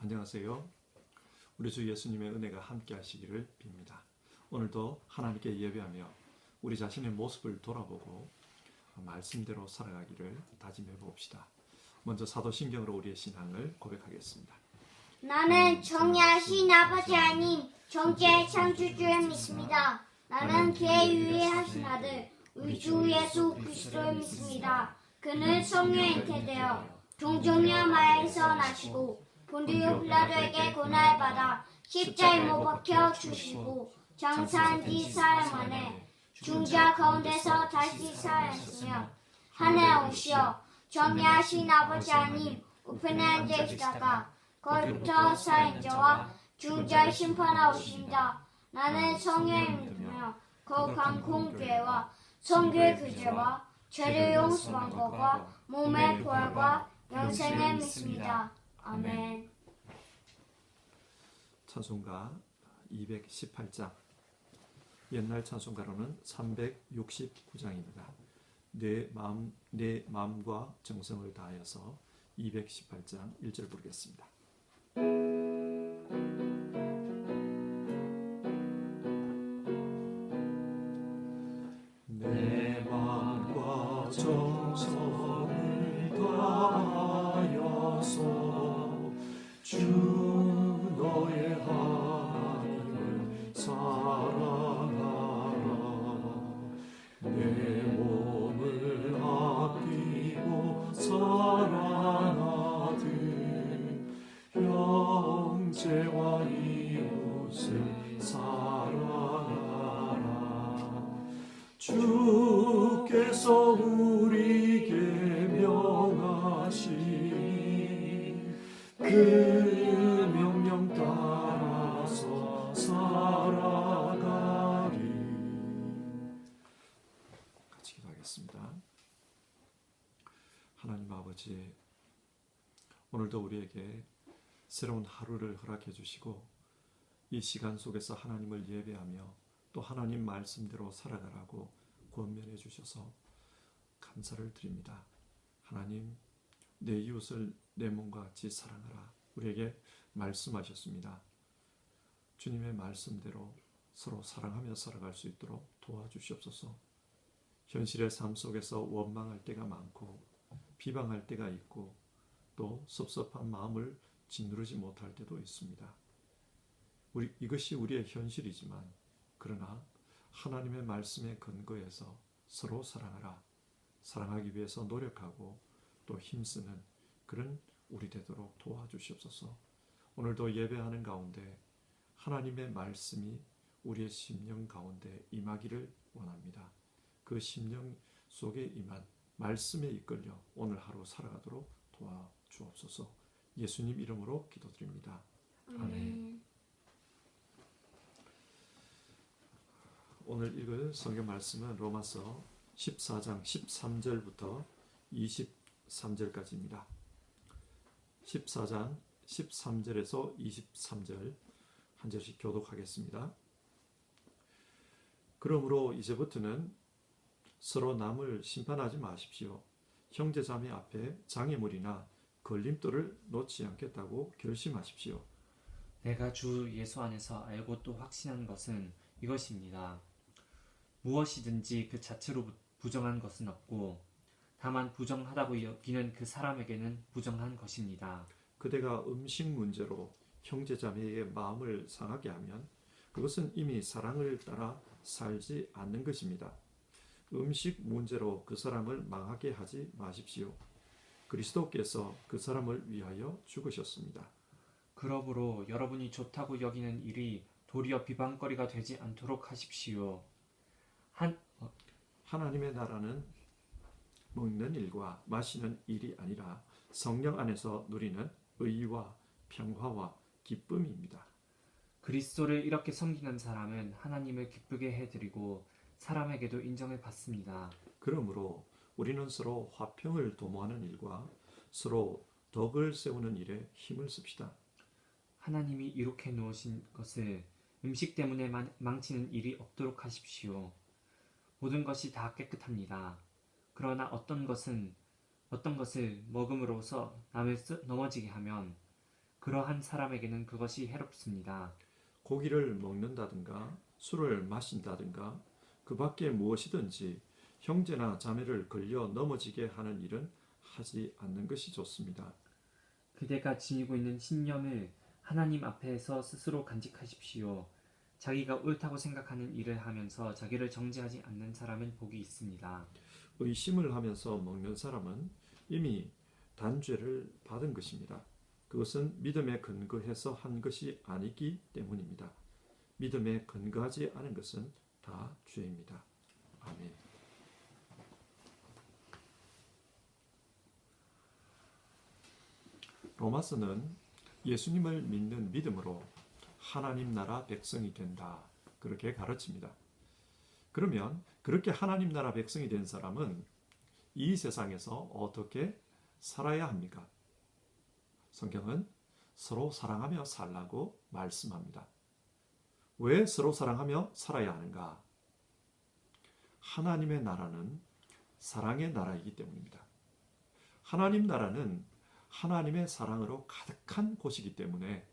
안녕하세요. 우리 주 예수님의 은혜가 함께 하시기를 빕니다. 오늘도 하나님께 예배하며 우리 자신의 모습을 돌아보고 말씀대로 살아가기를 다짐해 봅시다. 먼저 사도신경으로 우리의 신앙을 고백하겠습니다. 나는 정의하신 아버지 하나님 정죄의 창조주를 믿습니다. 나는 그의 유일하신 아들 우리 주 예수 그리스도를 믿습니다. 그는 성령에 잉태되어 동정녀 마리아에서 나시고 본디오 빌라도에게 고난을 받아 십자가에 못 박혀 죽으시고 장사한 뒤 사흘 만에 중자 가운데서 다시 살아났으며 하늘에 오시어 정의하신 아버지 하나님 우편에 앉아 계시다가 거기부터 살인자와 중자를 심판하러 오신다. 나는 성령을 믿으며 거룩한 공교회와 성교의 교제와 죄를 용서한 것과 몸의 부활과 영생을 믿습니다. 아멘. 찬송가 218장, 옛날 찬송가로는 369장입니다. 내 마음과 정성을 다하여서 218장 1절 부르겠습니다. 내 마음과 정성을 다하여서 주 너의 하나님을 사랑하라. 내 몸을 아끼고 사랑하듯 형제와 이웃을 사랑하라. 주께서 우리에게 명하신 그 명령 따라서 살아가리. 같이 기도하겠습니다. 하나님 아버지, 오늘도 우리에게 새로운 하루를 허락해 주시고 이 시간 속에서 하나님을 예배하며 또 하나님 말씀대로 살아가라고 권면해 주셔서 감사를 드립니다. 하나님, 내 이웃을 내 몸과 같이 사랑하라 우리에게 말씀하셨습니다. 주님의 말씀대로 서로 사랑하며 살아갈 수 있도록 도와주시옵소서. 현실의 삶 속에서 원망할 때가 많고 비방할 때가 있고 또 섭섭한 마음을 짓누르지 못할 때도 있습니다. 이것이 우리의 현실이지만 그러나 하나님의 말씀에 근거해서 서로 사랑하라, 사랑하기 위해서 노력하고 또 힘쓰는 그런 우리 되도록 도와주시옵소서. 오늘도 예배하는 가운데 하나님의 말씀이 우리의 심령 가운데 임하기를 원합니다. 그 심령 속에 임한 말씀에 이끌려 오늘 하루 살아가도록 도와주옵소서. 예수님 이름으로 기도드립니다. 아멘. 오늘 읽을 성경 말씀은 로마서 14장 13절부터 23절까지입니다. 14장 13절에서 23절 한 절씩 교독하겠습니다. 그러므로 이제부터는 서로 남을 심판하지 마십시오. 형제자매 앞에 장애물이나 걸림돌을 놓지 않겠다고 결심하십시오. 내가 주 예수 안에서 알고 또 확신한 것은 이것입니다. 무엇이든지 그 자체로 부정한 것은 없고 다만 부정하다고 여기는 그 사람에게는 부정한 것입니다. 그대가 음식 문제로 형제자매의 마음을 상하게 하면 그것은 이미 사랑을 따라 살지 않는 것입니다. 음식 문제로 그 사람을 망하게 하지 마십시오. 그리스도께서 그 사람을 위하여 죽으셨습니다. 그러므로 여러분이 좋다고 여기는 일이 도리어 비방거리가 되지 않도록 하십시오. 하나님의 나라는 먹는 일과 마시는 일이 아니라 성령 안에서 누리는 의와 평화와 기쁨입니다. 그리스도를 이렇게 섬기는 사람은 하나님을 기쁘게 해드리고 사람에게도 인정을 받습니다. 그러므로 우리는 서로 화평을 도모하는 일과 서로 덕을 세우는 일에 힘을 씁시다. 하나님이 이룩해 놓으신 것을 음식 때문에 망치는 일이 없도록 하십시오. 모든 것이 다 깨끗합니다. 그러나 어떤 것을 먹음으로써 남을 넘어지게 하면 그러한 사람에게는 그것이 해롭습니다. 고기를 먹는다든가 술을 마신다든가 그 밖에 무엇이든지 형제나 자매를 걸려 넘어지게 하는 일은 하지 않는 것이 좋습니다. 그대가 지니고 있는 신념을 하나님 앞에서 스스로 간직하십시오. 자기가 옳다고 생각하는 일을 하면서 자기를 정죄하지 않는 사람은 복이 있습니다. 의심을 하면서 먹는 사람은 이미 단죄를 받은 것입니다. 그것은 믿음에 근거해서 한 것이 아니기 때문입니다. 믿음에 근거하지 않은 것은 다 죄입니다. 아멘. 로마서는 예수님을 믿는 믿음으로 하나님 나라 백성이 된다. 그렇게 가르칩니다. 그러면 그렇게 하나님 나라 백성이 된 사람은 이 세상에서 어떻게 살아야 합니까? 성경은 서로 사랑하며 살라고 말씀합니다. 왜 서로 사랑하며 살아야 하는가? 하나님의 나라는 사랑의 나라이기 때문입니다. 하나님 나라는 하나님의 사랑으로 가득한 곳이기 때문에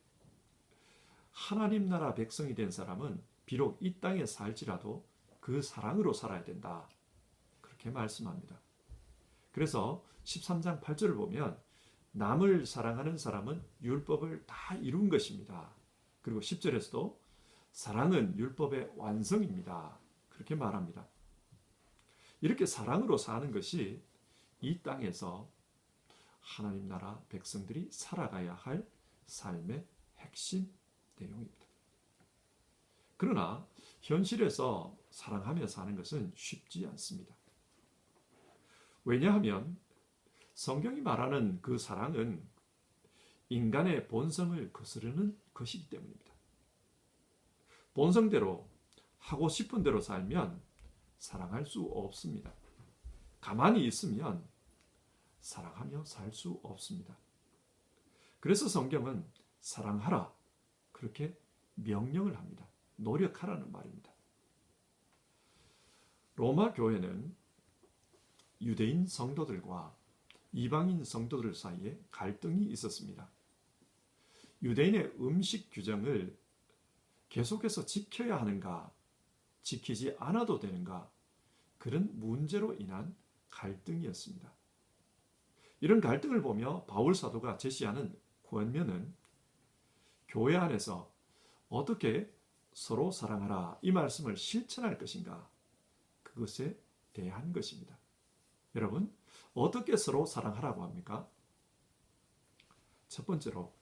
하나님 나라 백성이 된 사람은 비록 이 땅에 살지라도 그 사랑으로 살아야 된다. 그렇게 말씀합니다. 그래서 13장 8절을 보면 남을 사랑하는 사람은 율법을 다 이룬 것입니다. 그리고 10절에서도 사랑은 율법의 완성입니다. 그렇게 말합니다. 이렇게 사랑으로 사는 것이 이 땅에서 하나님 나라 백성들이 살아가야 할 삶의 핵심 내용입니다. 그러나 현실에서 사랑하며 사는 것은 쉽지 않습니다. 왜냐하면 성경이 말하는 그 사랑은 인간의 본성을 거스르는 것이기 때문입니다. 본성대로 하고 싶은 대로 살면 사랑할 수 없습니다. 가만히 있으면 사랑하며 살 수 없습니다. 그래서 성경은 사랑하라 그렇게 명령을 합니다. 노력하라는 말입니다. 로마 교회는 유대인 성도들과 이방인 성도들 사이에 갈등이 있었습니다. 유대인의 음식 규정을 계속해서 지켜야 하는가, 지키지 않아도 되는가, 그런 문제로 인한 갈등이었습니다. 이런 갈등을 보며 바울 사도가 제시하는 권면은 교회 안에서 어떻게 서로 사랑하라 이 말씀을 실천할 것인가, 그것에 대한 것입니다. 여러분, 어떻게 서로 사랑하라고 합니까? 첫 번째로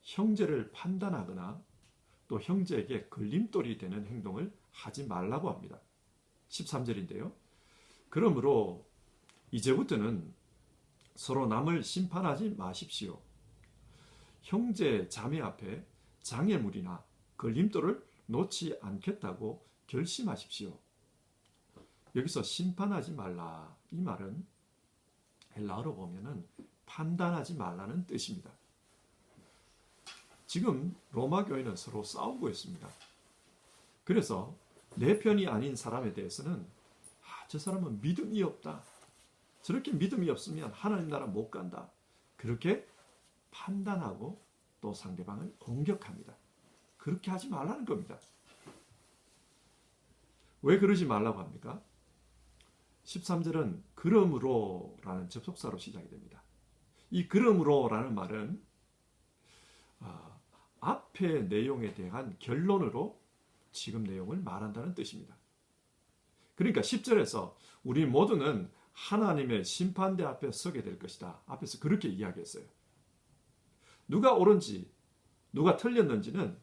형제를 판단하거나 또 형제에게 걸림돌이 되는 행동을 하지 말라고 합니다. 13절인데요. 그러므로 이제부터는 서로 남을 심판하지 마십시오. 형제 자매 앞에 장애물이나 걸림돌을 놓지 않겠다고 결심하십시오. 여기서 심판하지 말라 이 말은 헬라어로 보면은 판단하지 말라는 뜻입니다. 지금 로마 교회는 서로 싸우고 있습니다. 그래서 내 편이 아닌 사람에 대해서는 저 사람은 믿음이 없다. 저렇게 믿음이 없으면 하나님 나라 못 간다. 그렇게 판단하고 또 상대방을 공격합니다. 그렇게 하지 말라는 겁니다. 왜 그러지 말라고 합니까? 13절은 그러므로 라는 접속사로 시작이 됩니다. 이 그러므로 라는 말은 앞의 내용에 대한 결론으로 지금 내용을 말한다는 뜻입니다. 그러니까 10절에서 우리 모두는 하나님의 심판대 앞에 서게 될 것이다. 앞에서 그렇게 이야기했어요. 누가 옳은지 누가 틀렸는지는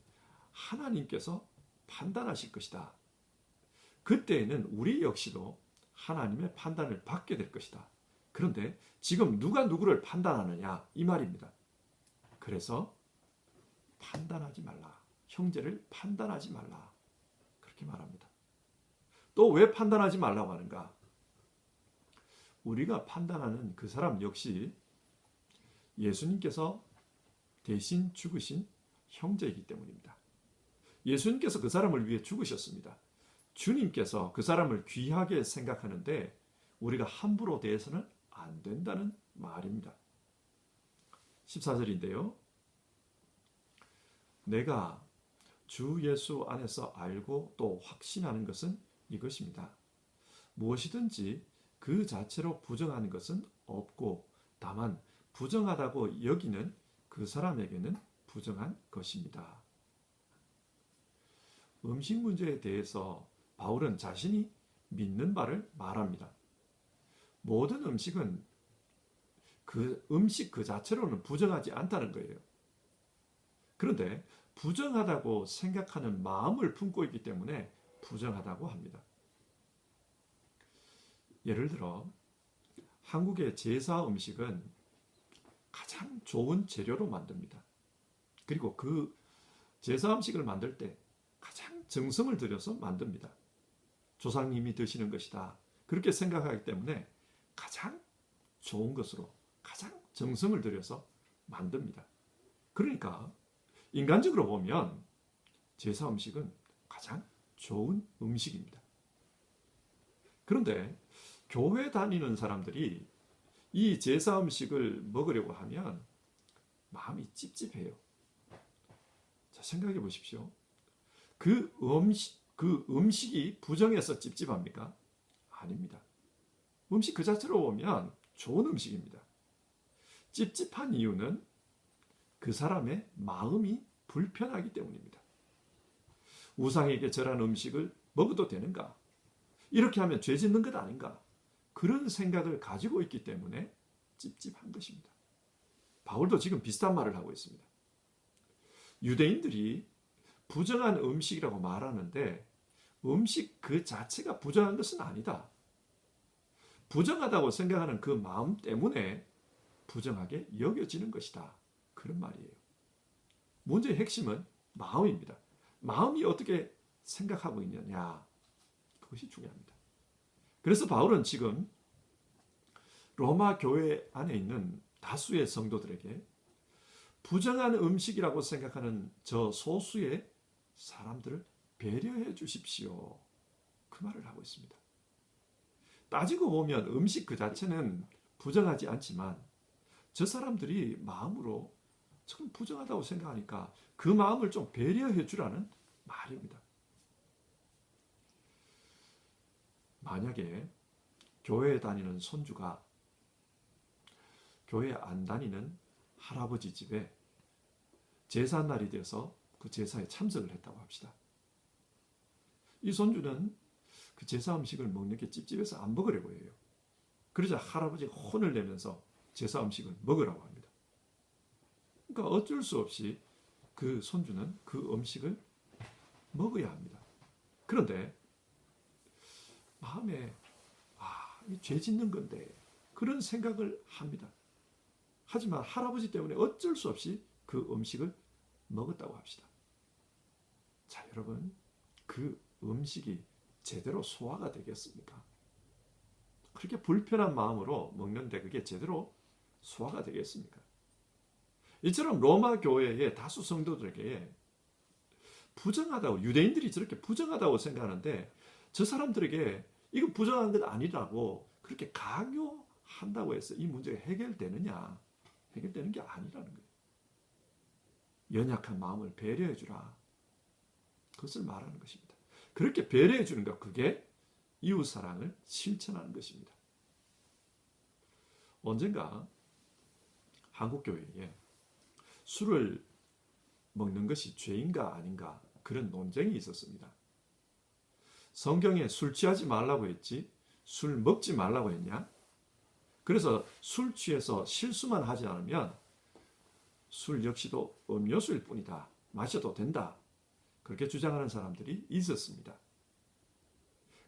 하나님께서 판단하실 것이다. 그때에는 우리 역시도 하나님의 판단을 받게 될 것이다. 그런데 지금 누가 누구를 판단하느냐 이 말입니다. 그래서 판단하지 말라. 형제를 판단하지 말라. 그렇게 말합니다. 또 왜 판단하지 말라고 하는가? 우리가 판단하는 그 사람 역시 예수님께서 대신 죽으신 형제이기 때문입니다. 예수님께서 그 사람을 위해 죽으셨습니다. 주님께서 그 사람을 귀하게 생각하는데 우리가 함부로 대해서는 안 된다는 말입니다. 14절인데요. 내가 주 예수 안에서 알고 또 확신하는 것은 이것입니다. 무엇이든지 그 자체로 부정하는 것은 없고 다만 부정하다고 여기는 그 사람에게는 부정한 것입니다. 음식 문제에 대해서 바울은 자신이 믿는 바를 말합니다. 모든 음식은 그 음식 그 자체로는 부정하지 않다는 거예요. 그런데 부정하다고 생각하는 마음을 품고 있기 때문에 부정하다고 합니다. 예를 들어 한국의 제사 음식은 가장 좋은 재료로 만듭니다. 그리고 그 제사 음식을 만들 때 가장 정성을 들여서 만듭니다. 조상님이 드시는 것이다. 그렇게 생각하기 때문에 가장 좋은 것으로 가장 정성을 들여서 만듭니다. 그러니까 인간적으로 보면 제사 음식은 가장 좋은 음식입니다. 그런데 교회 다니는 사람들이 이 제사 음식을 먹으려고 하면 마음이 찝찝해요. 자, 생각해 보십시오. 그 음식이 부정해서 찝찝합니까? 아닙니다. 음식 그 자체로 보면 좋은 음식입니다. 찝찝한 이유는 그 사람의 마음이 불편하기 때문입니다. 우상에게 절한 음식을 먹어도 되는가? 이렇게 하면 죄 짓는 것 아닌가? 그런 생각을 가지고 있기 때문에 찝찝한 것입니다. 바울도 지금 비슷한 말을 하고 있습니다. 유대인들이 부정한 음식이라고 말하는데 음식 그 자체가 부정한 것은 아니다. 부정하다고 생각하는 그 마음 때문에 부정하게 여겨지는 것이다. 그런 말이에요. 문제의 핵심은 마음입니다. 마음이 어떻게 생각하고 있느냐. 그것이 중요합니다. 그래서 바울은 지금 로마 교회 안에 있는 다수의 성도들에게 부정한 음식이라고 생각하는 저 소수의 사람들을 배려해 주십시오. 그 말을 하고 있습니다. 따지고 보면 음식 그 자체는 부정하지 않지만 저 사람들이 마음으로 참 부정하다고 생각하니까 그 마음을 좀 배려해 주라는 말입니다. 만약에 교회에 다니는 손주가 교회 안 다니는 할아버지 집에 제사날이 돼서 그 제사에 참석을 했다고 합시다. 이 손주는 그 제사 음식을 먹는 게 찝찝해서 안 먹으려고 해요. 그러자 할아버지가 혼을 내면서 제사 음식을 먹으라고 합니다. 그러니까 어쩔 수 없이 그 손주는 그 음식을 먹어야 합니다. 그런데 마음에 죄 짓는 건데 그런 생각을 합니다. 하지만 할아버지 때문에 어쩔 수 없이 그 음식을 먹었다고 합시다. 자, 여러분, 그 음식이 제대로 소화가 되겠습니까? 그렇게 불편한 마음으로 먹는데 그게 제대로 소화가 되겠습니까? 이처럼 로마 교회의 다수 성도들에게 부정하다고, 유대인들이 저렇게 부정하다고 생각하는데 저 사람들에게 이거 부정한 것 아니라고 그렇게 강요한다고 해서 이 문제가 해결되느냐? 해결되는 게 아니라는 거예요. 연약한 마음을 배려해 주라. 그것을 말하는 것입니다. 그렇게 배려해 주는 것, 그게 이웃 사랑을 실천하는 것입니다. 언젠가 한국 교회에 술을 먹는 것이 죄인가 아닌가 그런 논쟁이 있었습니다. 성경에 술 취하지 말라고 했지 술 먹지 말라고 했냐? 그래서 술 취해서 실수만 하지 않으면 술 역시도 음료수일 뿐이다. 마셔도 된다. 그렇게 주장하는 사람들이 있었습니다.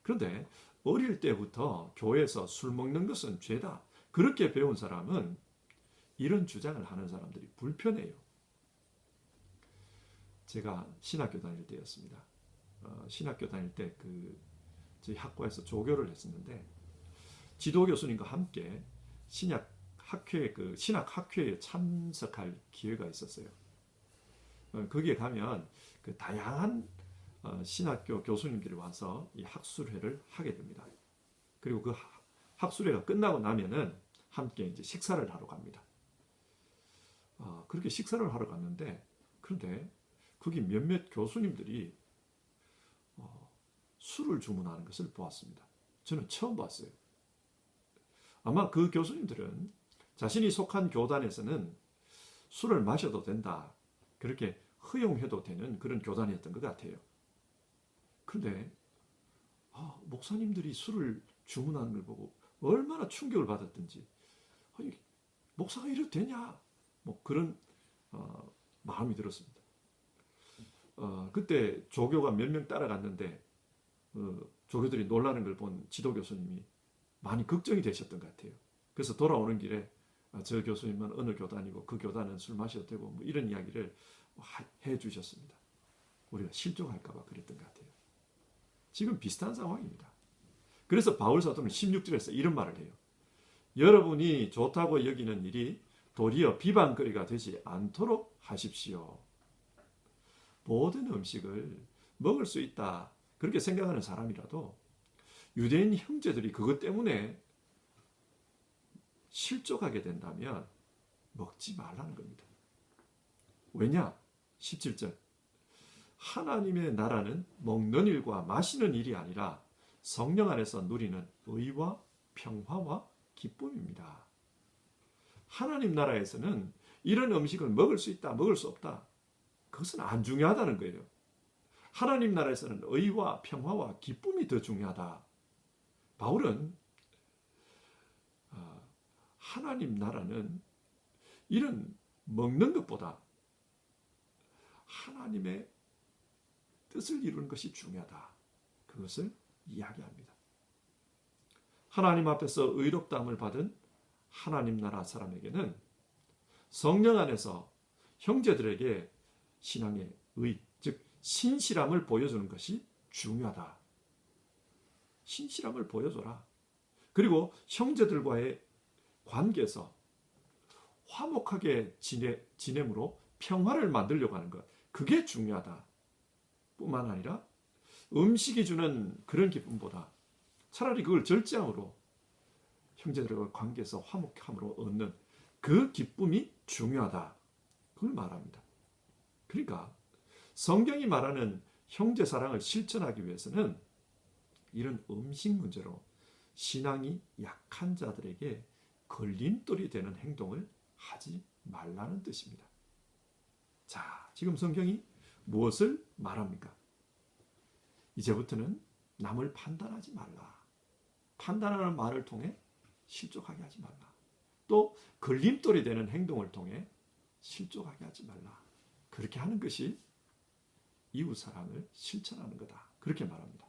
그런데 어릴 때부터 교회에서 술 먹는 것은 죄다. 그렇게 배운 사람은 이런 주장을 하는 사람들이 불편해요. 제가 신학교 다닐 때였습니다. 신학교 다닐 때 저희 학과에서 조교를 했었는데 지도 교수님과 함께 신학 학회에 참석할 기회가 있었어요. 거기에 가면 그 다양한 신학교 교수님들이 와서 이 학술회를 하게 됩니다. 그리고 그 학술회가 끝나고 나면은 함께 이제 식사를 하러 갑니다. 그렇게 식사를 하러 갔는데 그런데 거기 몇몇 교수님들이 술을 주문하는 것을 보았습니다. 저는 처음 봤어요. 아마 그 교수님들은 자신이 속한 교단에서는 술을 마셔도 된다, 그렇게 허용해도 되는 그런 교단이었던 것 같아요. 그런데 목사님들이 술을 주문하는 걸 보고 얼마나 충격을 받았든지, 아니, 목사가 이래도 되냐, 뭐 그런 마음이 들었습니다. 그때 조교가 몇 명 따라갔는데 조교들이 놀라는 걸 본 지도 교수님이 많이 걱정이 되셨던 것 같아요. 그래서 돌아오는 길에 저 교수님은 어느 교단이고 그 교단은 술 마셔도 되고 뭐 이런 이야기를 해 주셨습니다. 우리가 실족할까 봐 그랬던 것 같아요. 지금 비슷한 상황입니다. 그래서 바울 사도는 16절에서 이런 말을 해요. 여러분이 좋다고 여기는 일이 도리어 비방거리가 되지 않도록 하십시오. 모든 음식을 먹을 수 있다, 그렇게 생각하는 사람이라도 유대인 형제들이 그것 때문에 실족하게 된다면 먹지 말라는 겁니다. 왜냐? 17절. 하나님의 나라는 먹는 일과 마시는 일이 아니라 성령 안에서 누리는 의와 평화와 기쁨입니다. 하나님 나라에서는 이런 음식을 먹을 수 있다, 먹을 수 없다, 그것은 안 중요하다는 거예요. 하나님 나라에서는 의와 평화와 기쁨이 더 중요하다. 바울은 하나님 나라는 이런 먹는 것보다 하나님의 뜻을 이루는 것이 중요하다, 그것을 이야기합니다. 하나님 앞에서 의롭다함을 받은 하나님 나라 사람에게는 성령 안에서 형제들에게 신앙의 의, 즉 신실함을 보여주는 것이 중요하다. 신실함을 보여줘라. 그리고 형제들과의 관계에서 화목하게 지냄으로 평화를 만들려고 하는 것, 그게 중요하다. 뿐만 아니라 음식이 주는 그런 기쁨보다 차라리 그걸 절제함으로 형제들과 관계에서 화목함으로 얻는 그 기쁨이 중요하다, 그걸 말합니다. 그러니까 성경이 말하는 형제 사랑을 실천하기 위해서는 이런 음식 문제로 신앙이 약한 자들에게 걸림돌이 되는 행동을 하지 말라는 뜻입니다. 자, 지금 성경이 무엇을 말합니까? 이제부터는 남을 판단하지 말라. 판단하는 말을 통해 실족하게 하지 말라. 또 걸림돌이 되는 행동을 통해 실족하게 하지 말라. 그렇게 하는 것이 이웃사랑을 실천하는 거다, 그렇게 말합니다.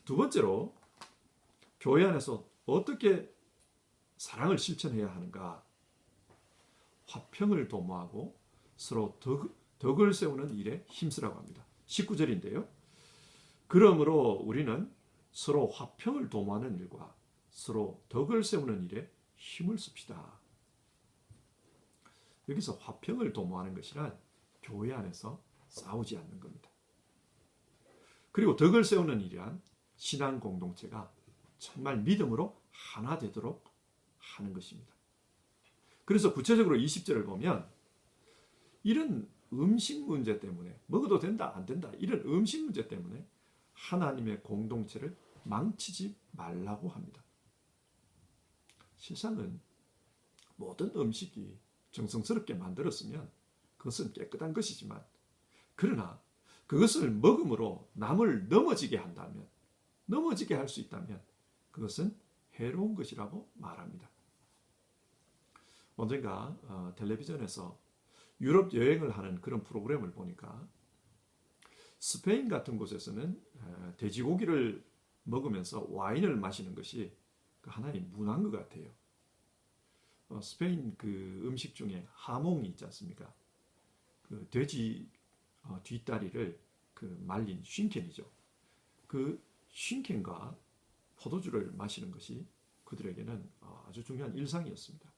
두 번째로 교회 안에서 어떻게 사랑을 실천해야 하는가? 화평을 도모하고 서로 덕을 세우는 일에 힘쓰라고 합니다. 19절인데요. 그러므로 우리는 서로 화평을 도모하는 일과 서로 덕을 세우는 일에 힘을 씁시다. 여기서 화평을 도모하는 것이란 교회 안에서 싸우지 않는 겁니다. 그리고 덕을 세우는 일이란 신앙 공동체가 정말 믿음으로 하나 되도록 하는 것입니다. 그래서 구체적으로 20절을 보면 이런 음식 문제 때문에, 먹어도 된다 안 된다, 이런 음식 문제 때문에 하나님의 공동체를 망치지 말라고 합니다. 세상은 모든 음식이 정성스럽게 만들었으면 그것은 깨끗한 것이지만, 그러나 그것을 먹음으로 남을 넘어지게 한다면, 넘어지게 할 수 있다면 그것은 해로운 것이라고 말합니다. 언젠가 텔레비전에서 유럽 여행을 하는 그런 프로그램을 보니까 스페인 같은 곳에서는 돼지고기를 먹으면서 와인을 마시는 것이 하나의 문화인 것 같아요. 스페인 그 음식 중에 하몽이 있지 않습니까? 그 돼지 뒷다리를 그 말린 쉰켄이죠. 그 쉰켄과 포도주를 마시는 것이 그들에게는 아주 중요한 일상이었습니다.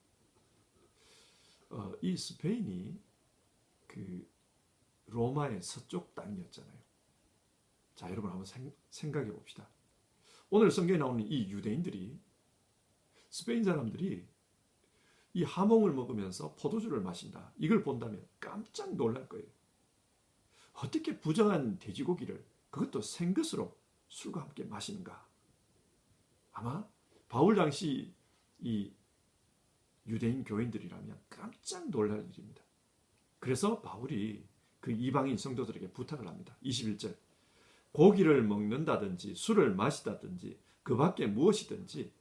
이 스페인이 그 로마의 서쪽 땅이었잖아요. 자, 여러분 한번 생각해 봅시다. 오늘 성경에 나오는 이 유대인들이, 스페인 사람들이 이 하몽을 먹으면서 포도주를 마신다, 이걸 본다면 깜짝 놀랄 거예요. 어떻게 부정한 돼지고기를 그것도 생것으로 술과 함께 마시는가? 아마 바울 당시 이 유대인 교인들이라면 깜짝 놀랄 일입니다. 그래서 바울이 그 이방인 성도들에게 부탁을 합니다. 21절 고기를 먹는다든지 술을 마시다든지 그 밖에 무엇이든지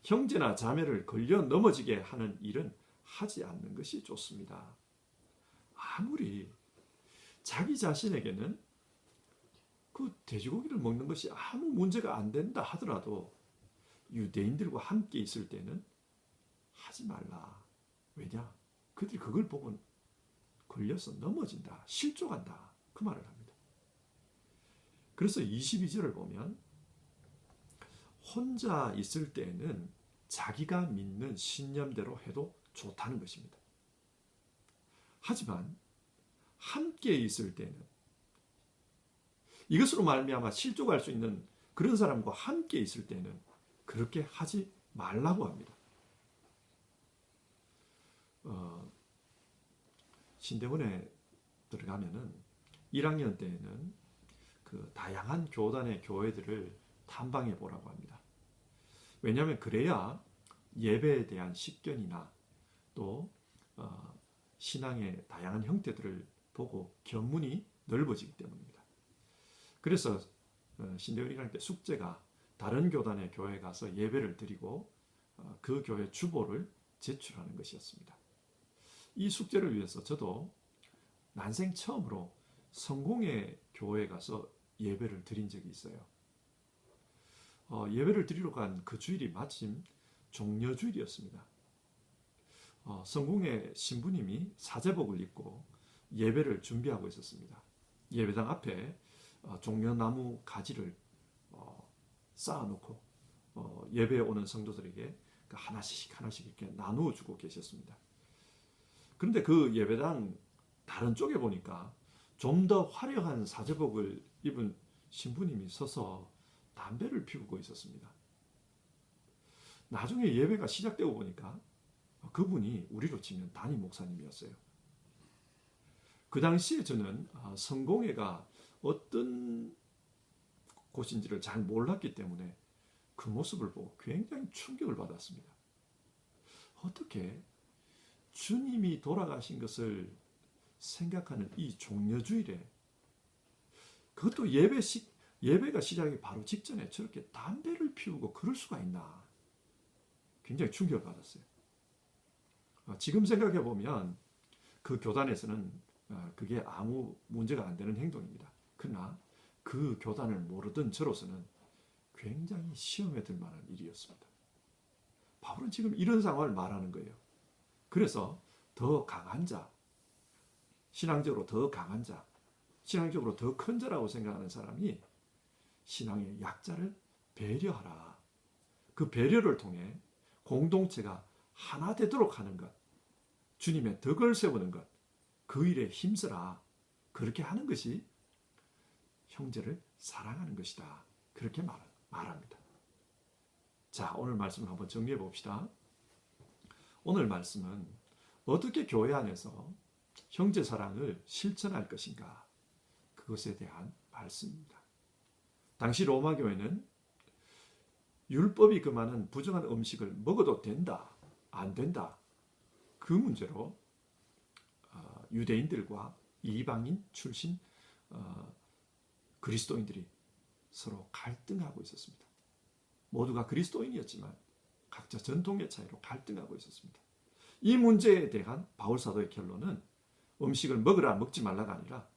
형제나 자매를 걸려 넘어지게 하는 일은 하지 않는 것이 좋습니다. 아무리 자기 자신에게는 그 돼지고기를 먹는 것이 아무 문제가 안 된다 하더라도 유대인들과 함께 있을 때는 하지 말라. 왜냐? 그들이 그걸 보고 걸려서 넘어진다. 실족한다. 그 말을 합니다. 그래서 22절을 보면 혼자 있을 때는 자기가 믿는 신념대로 해도 좋다는 것입니다. 하지만 함께 있을 때는 이것으로 말미암아 실족할 수 있는 그런 사람과 함께 있을 때는 그렇게 하지 말라고 합니다. 신대원에 들어가면은 1학년 때에는 그 다양한 교단의 교회들을 탐방해 보라고 합니다. 왜냐하면 그래야 예배에 대한 식견이나 또 신앙의 다양한 형태들을 보고 견문이 넓어지기 때문입니다. 그래서 신대원 1학년 때 숙제가 다른 교단의 교회에 가서 예배를 드리고 그 교회 주보를 제출하는 것이었습니다. 이 숙제를 위해서 저도 난생 처음으로 성공의 교회에 가서 예배를 드린 적이 있어요. 예배를 드리러 간 그 주일이 마침 종려주일이었습니다. 성공의 신부님이 사제복을 입고 예배를 준비하고 있었습니다. 예배당 앞에 종려나무 가지를 쌓아놓고 예배에 오는 성도들에게 하나씩 이렇게 나누어 주고 계셨습니다. 그런데 그 예배당 다른 쪽에 보니까 좀 더 화려한 사제복을 입은 신부님이 서서 담배를 피우고 있었습니다. 나중에 예배가 시작되고 보니까 그분이 우리로 치면 담임 목사님이었어요. 그 당시에 저는 성공회가 어떤 곳인지를 잘 몰랐기 때문에 그 모습을 보고 굉장히 충격을 받았습니다. 어떻게 주님이 돌아가신 것을 생각하는 이 종려주일에 그것도 예배가 시작이 바로 직전에 저렇게 담배를 피우고 그럴 수가 있나 굉장히 충격을 받았어요. 지금 생각해 보면 그 교단에서는 그게 아무 문제가 안 되는 행동입니다. 그러나 그 교단을 모르던 저로서는 굉장히 시험에 들 만한 일이었습니다. 바울은 지금 이런 상황을 말하는 거예요. 그래서 더 강한 자, 신앙적으로 더 강한 자, 신앙적으로 더 큰 자라고 생각하는 사람이 신앙의 약자를 배려하라. 그 배려를 통해 공동체가 하나 되도록 하는 것, 주님의 덕을 세우는 것, 그 일에 힘써라. 그렇게 하는 것이 형제를 사랑하는 것이다. 그렇게 말합니다. 자, 오늘 말씀을 한번 정리해 봅시다. 오늘 말씀은 어떻게 교회 안에서 형제 사랑을 실천할 것인가, 그것에 대한 말씀입니다. 당시 로마 교회는 율법이 금하는 부정한 음식을 먹어도 된다, 안 된다, 그 문제로 유대인들과 이방인 출신 그리스도인들이 서로 갈등하고 있었습니다. 모두가 그리스도인이었지만 각자 전통의 차이로 갈등하고 있었습니다. 이 문제에 대한 바울 사도의 결론은 음식을 먹으라 먹지 말라가 아니라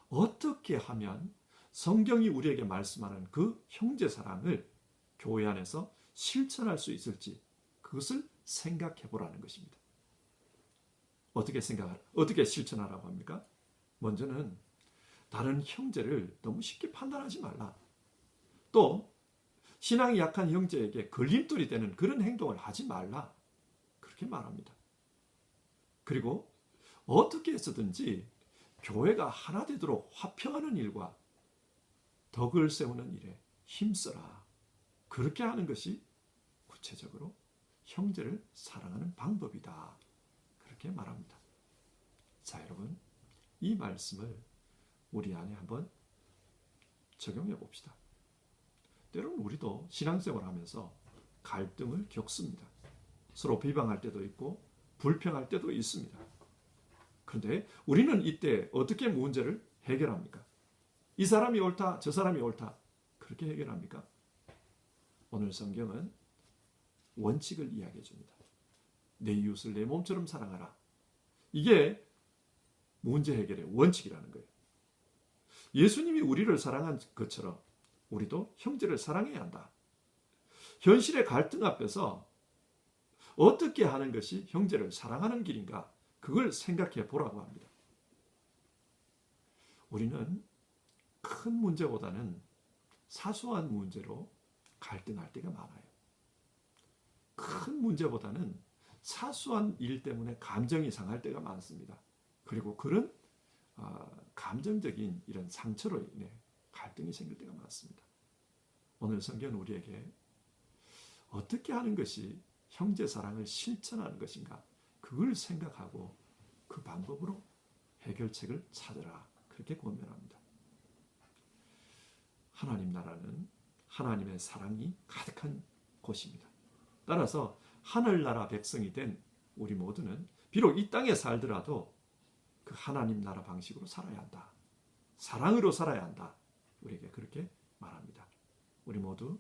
어떻게 하면 성경이 우리에게 말씀하는 그 형제 사랑을 교회 안에서 실천할 수 있을지 그것을 생각해 보라는 것입니다. 어떻게 실천하라고 합니까? 먼저는 다른 형제를 너무 쉽게 판단하지 말라. 또 신앙이 약한 형제에게 걸림돌이 되는 그런 행동을 하지 말라. 그렇게 말합니다. 그리고 어떻게 해서든지 교회가 하나 되도록 화평하는 일과 덕을 세우는 일에 힘써라. 그렇게 하는 것이 구체적으로 형제를 사랑하는 방법이다. 그렇게 말합니다. 자, 여러분, 이 말씀을 우리 안에 한번 적용해 봅시다. 때로는 우리도 신앙생활을 하면서 갈등을 겪습니다. 서로 비방할 때도 있고 불평할 때도 있습니다. 그런데 우리는 이때 어떻게 문제를 해결합니까? 이 사람이 옳다, 저 사람이 옳다, 그렇게 해결합니까? 오늘 성경은 원칙을 이야기해 줍니다. 내 이웃을 내 몸처럼 사랑하라. 이게 문제 해결의 원칙이라는 거예요. 예수님이 우리를 사랑한 것처럼 우리도 형제를 사랑해야 한다. 현실의 갈등 앞에서 어떻게 하는 것이 형제를 사랑하는 길인가? 그걸 생각해 보라고 합니다. 우리는 큰 문제보다는 사소한 문제로 갈등할 때가 많아요. 큰 문제보다는 사소한 일 때문에 감정이 상할 때가 많습니다. 그리고 그런 감정적인 이런 상처로 인해 갈등이 생길 때가 많습니다. 오늘 성경은 우리에게 어떻게 하는 것이 형제 사랑을 실천하는 것인가, 그걸 생각하고 그 방법으로 해결책을 찾으라, 그렇게 권면합니다. 하나님 나라는 하나님의 사랑이 가득한 곳입니다. 따라서 하늘나라 백성이 된 우리 모두는 비록 이 땅에 살더라도 그 하나님 나라 방식으로 살아야 한다. 사랑으로 살아야 한다. 우리에게 그렇게 말합니다. 우리 모두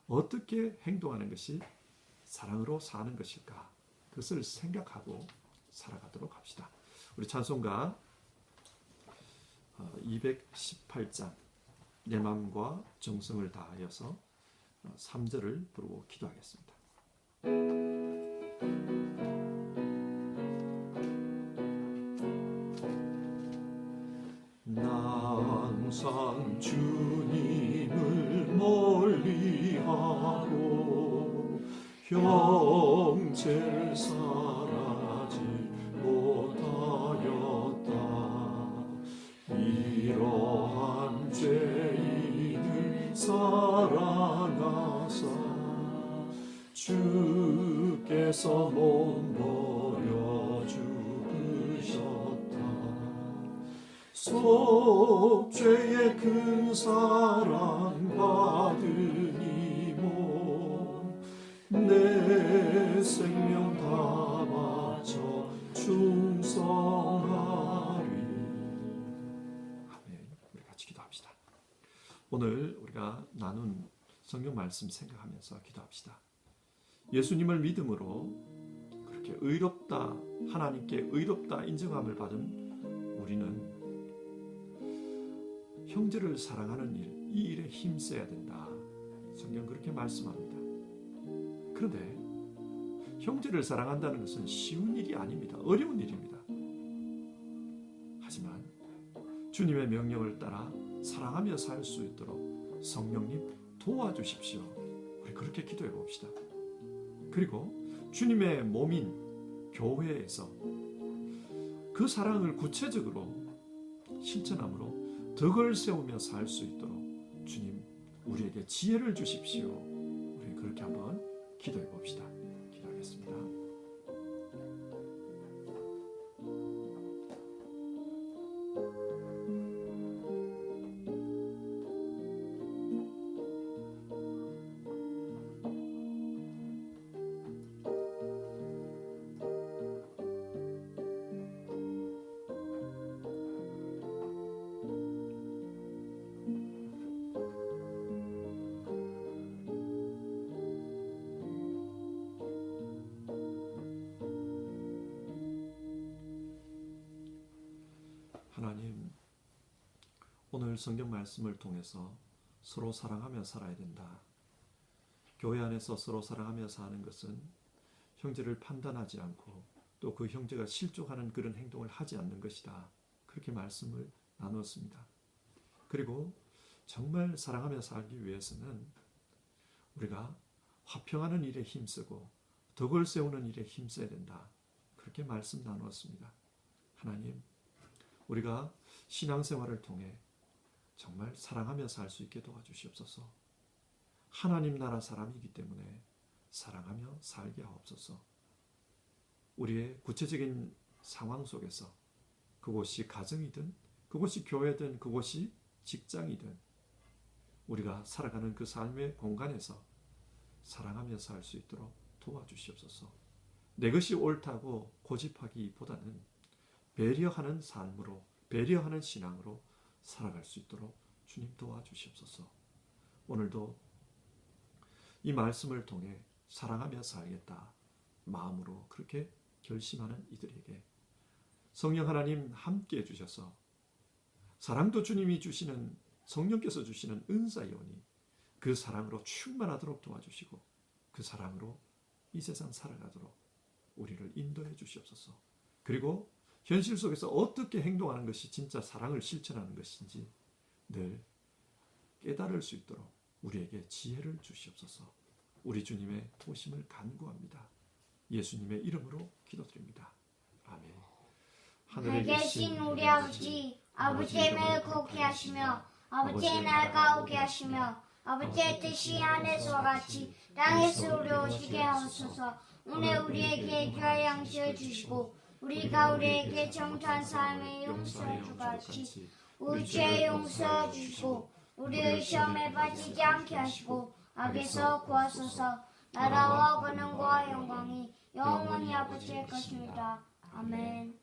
어떻게 행동하는 것이 사랑으로 사는 것일까? 그것을 생각하고 살아가도록 합시다. 우리 찬송가 218장 내 마음과 정성을 다하여서 3절을 부르고 기도하겠습니다. 항상 주님을 멀리하고 형제를 사랑하지 못하였다. 이러한 죄인을 사랑하사 주께서 몸 버려 죽으셨다. 속죄의 큰 사랑 받으니모 내 생명 다 바쳐 충성하리. 아멘. 우리 같이 기도합시다. 오늘 우리가 나눈 성경 말씀 생각하면서 기도합시다. 예수님을 믿음으로 그렇게 의롭다, 하나님께 의롭다 인정함을 받은 우리는 형제를 사랑하는 일, 이 일에 힘써야 된다. 성경 그렇게 말씀합니다. 그런데 형제를 사랑한다는 것은 쉬운 일이 아닙니다. 어려운 일입니다. 하지만 주님의 명령을 따라 사랑하며 살 수 있도록 성령님 도와주십시오. 우리 그렇게 기도해 봅시다. 그리고 주님의 몸인 교회에서 그 사랑을 구체적으로 실천함으로 덕을 세우며 살 수 있도록 주님 우리에게 지혜를 주십시오. 우리 그렇게 한번 기도해 봅시다. 기도하겠습니다. 하나님, 오늘 성경 말씀을 통해서 서로 사랑하며 살아야 된다. 교회 안에서 서로 사랑하며 사는 것은 형제를 판단하지 않고 또 그 형제가 실족하는 그런 행동을 하지 않는 것이다. 그렇게 말씀을 나눴습니다. 그리고 정말 사랑하며 살기 위해서는 우리가 화평하는 일에 힘쓰고 덕을 세우는 일에 힘써야 된다. 그렇게 말씀 나누었습니다. 하나님, 우리가 신앙생활을 통해 정말 사랑하며 살 수 있게 도와주시옵소서. 하나님 나라 사람이기 때문에 사랑하며 살게 하옵소서. 우리의 구체적인 상황 속에서 그곳이 가정이든 그곳이 교회든 그곳이 직장이든 우리가 살아가는 그 삶의 공간에서 사랑하며 살 수 있도록 도와주시옵소서. 내 것이 옳다고 고집하기보다는 배려하는 삶으로, 배려하는 신앙으로 살아갈 수 있도록 주님 도와주시옵소서. 오늘도 이 말씀을 통해 사랑하며 살겠다 마음으로 그렇게 결심하는 이들에게 성령 하나님 함께 해주셔서 사랑도 주님이 주시는, 성령께서 주시는 은사이오니 그 사랑으로 충만하도록 도와주시고 그 사랑으로 이 세상 살아가도록 우리를 인도해 주시옵소서. 그리고 현실 속에서 어떻게 행동하는 것이 진짜 사랑을 실천하는 것인지 늘 깨달을 수 있도록 우리에게 지혜를 주시옵소서. 우리 주님의 도심을 간구합니다. 예수님의 이름으로 기도드립니다. 아멘. 하늘에 계신 우리 아버지, 아버지의 이름을 거룩히 하시며 아버지의 나라가 오게 하시며 아버지의 뜻이 하늘에서와 같이 땅에서 이루어지게 하옵소서. 오늘 우리에게 일용할 양식을 주시고 우리가 우리에게 정죄한 사람을 용서해 주같이 우리 죄 용서해 주시고 우리를 시험에 빠지지 않게 하시고 악에서 구하소서. 나라와 권능과 영광이 영원히 아버지의 것입니다. 아멘.